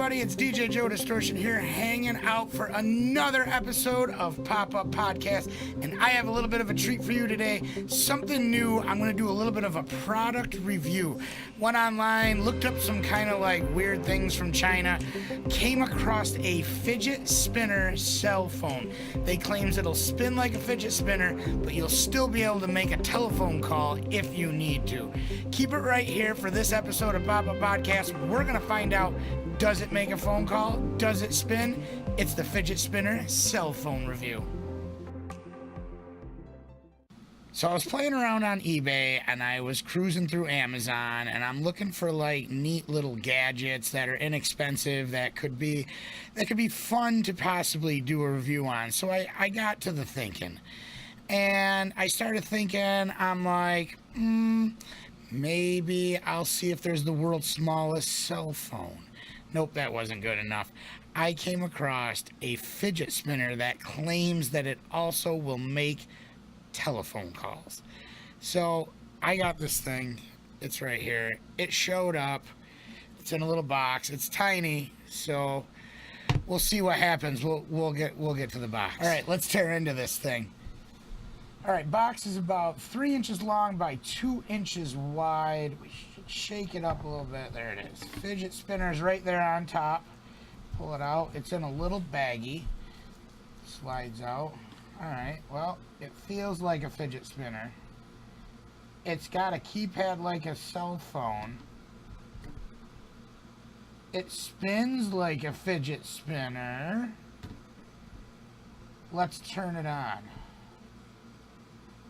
everybody, it's DJ Joe Distortion here, hanging out for another episode of Pop-Up Podcast, and I have a little bit of a treat for you today. Something new. I'm going to do a little bit of a product review. Went online, looked up some kind of like weird things from China, came across a fidget spinner cell phone. They claims it'll spin like a fidget spinner, but you'll still be able to make a telephone call if you need to. Keep it right here for this episode of Pop-Up Podcast. We're going to find out, does it make a phone call? Does it spin? It's the fidget spinner cell phone review. So I was playing around on eBay and I was cruising through Amazon and I'm looking for like neat little gadgets that are inexpensive that could be fun to possibly do a review on. So I got to the thinking and I started thinking, I'm like, maybe I'll see if there's the world's smallest cell phone. Nope, that wasn't good enough. I came across a fidget spinner that claims that it also will make telephone calls. So I got this thing. It's right here. It showed up. It's in a little box. It's tiny, so we'll see what happens. We'll get to the box. All right, let's tear into this thing. All right, box is about 3 inches long by 2 inches wide. We should shake it up a little bit. There it is. Fidget spinner's right there on top. Pull it out. It's in a little baggie. Slides out. All right, well, it feels like a fidget spinner. It's got a keypad like a cell phone. It spins like a fidget spinner. Let's turn it on.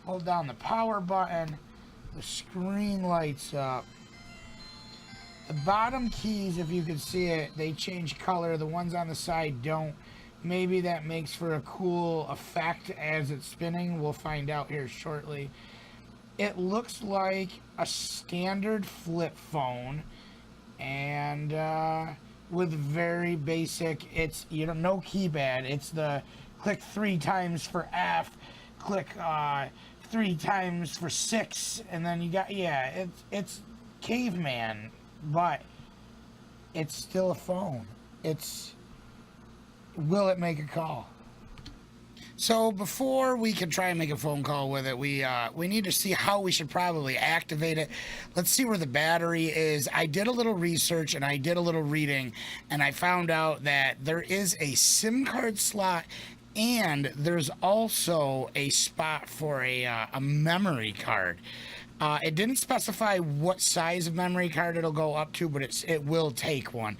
Hold down the power button, the screen lights up. The bottom keys, if you can see it, they change color. The ones on the side don't. Maybe that makes for a cool effect as it's spinning. We'll find out here shortly. It looks like a standard flip phone and with very basic, it's, no keypad. It's the click 3 times for F, click 3 times for 6, and then you got, it's caveman, but it's still a phone. Will it make a call? So before we can try and make a phone call with it, we need to see how we should probably activate it. Let's see where the battery is. I did a little research and I did a little reading, and I found out that there is a SIM card slot and there's also a spot for a memory card. It didn't specify what size of memory card it'll go up to, but it will take one.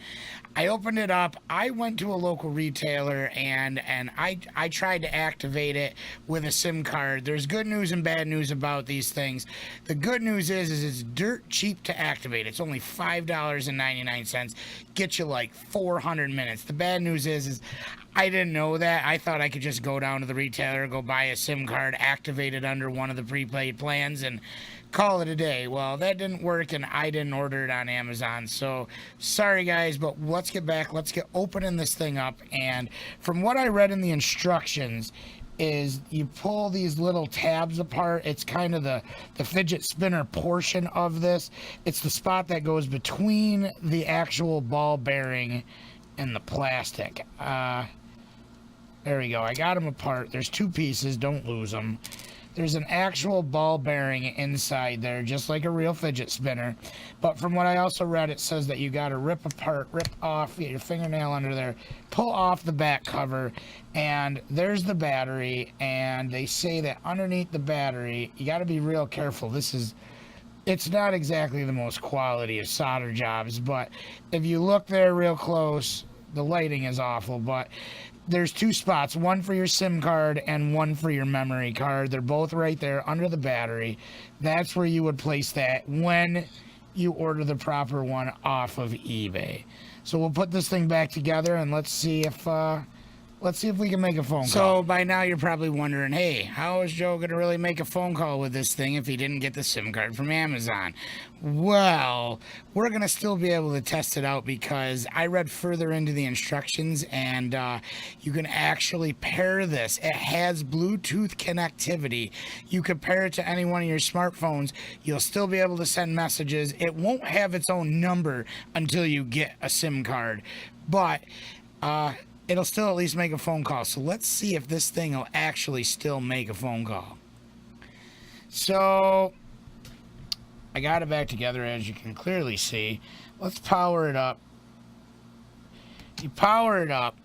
I opened it up. I went to a local retailer and I tried to activate it with a SIM card. There's good news and bad news about these things. The good news is it's dirt cheap to activate. It's only $5.99. Get you like 400 minutes. The bad news is I didn't know that. I thought I could just go down to the retailer, go buy a SIM card, activate it under one of the prepaid plans, and call it a day. Well, that didn't work, and I didn't order it on Amazon. So, sorry guys, but let's get back. Let's get opening this thing up. And from what I read in the instructions, is you pull these little tabs apart. It's kind of the fidget spinner portion of this. It's the spot that goes between the actual ball bearing and the plastic. There we go. I got them apart. There's 2 pieces. Don't lose them. There's an actual ball bearing inside there, just like a real fidget spinner. But from what I also read, it says that you got to rip off your fingernail under there, pull off the back cover, and there's the battery. And they say that underneath the battery, you got to be real careful. It's not exactly the most quality of solder jobs, but if you look there real close, the lighting is awful, but there's 2 spots, one for your SIM card and one for your memory card. They're both right there under the battery. That's where you would place that when you order the proper one off of eBay. So we'll put this thing back together and let's see if Let's see if we can make a phone call. So by now you're probably wondering, hey, how is Joe going to really make a phone call with this thing if he didn't get the SIM card from Amazon? Well, we're going to still be able to test it out because I read further into the instructions, and you can actually pair this. It has Bluetooth connectivity. You can pair it to any one of your smartphones. You'll still be able to send messages. It won't have its own number until you get a SIM card, but it'll still at least make a phone call. So let's see if this thing will actually still make a phone call. So I got it back together, as you can clearly see. Let's power it up. You power it up.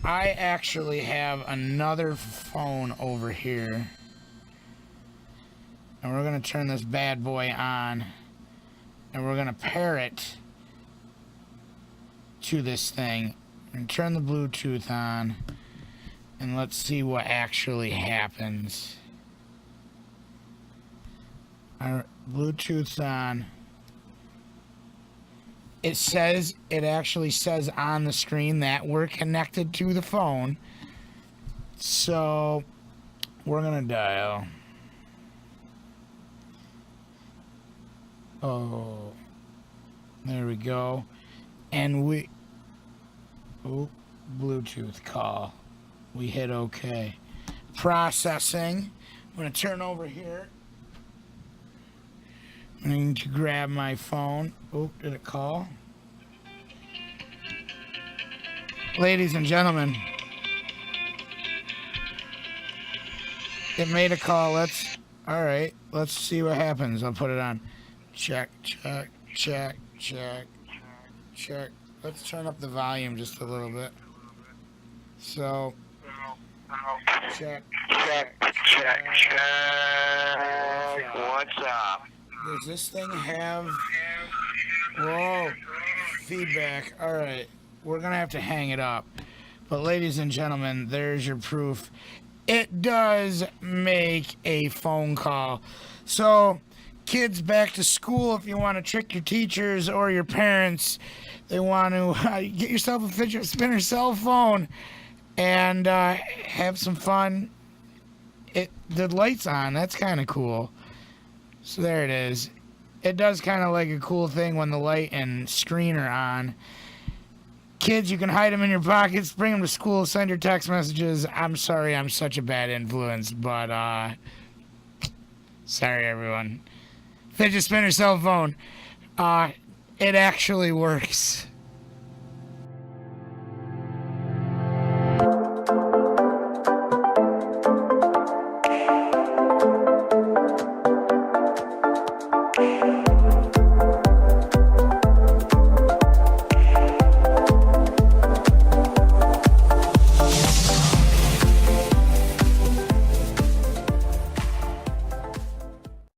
I actually have another phone over here. And we're going to turn this bad boy on. And we're going to pair it to this thing. And turn the Bluetooth on, and let's see what actually happens. Our Bluetooth's on. It actually says on the screen that we're connected to the phone. So we're gonna dial. Oh, there we go. And Bluetooth call. We hit OK. Processing. I'm going to turn over here. I need to grab my phone. Oh, did it call? Ladies and gentlemen, it made a call. All right, let's see what happens. I'll put it on. Check, check, check, check, check. Let's turn up the volume just a little bit. So, check, check, check, check. What's up? Does this thing have... Whoa, feedback. All right, we're going to have to hang it up. But ladies and gentlemen, there's your proof. It does make a phone call. So, kids back to school, if you want to trick your teachers or your parents, they want to get yourself a fidget spinner cell phone and have some fun. The light's on. That's kind of cool. So there it is. It does kind of like a cool thing when the light and screen are on. Kids, you can hide them in your pockets, bring them to school, send your text messages. I'm sorry I'm such a bad influence, but sorry everyone. Fidget spinner cell phone. It actually works.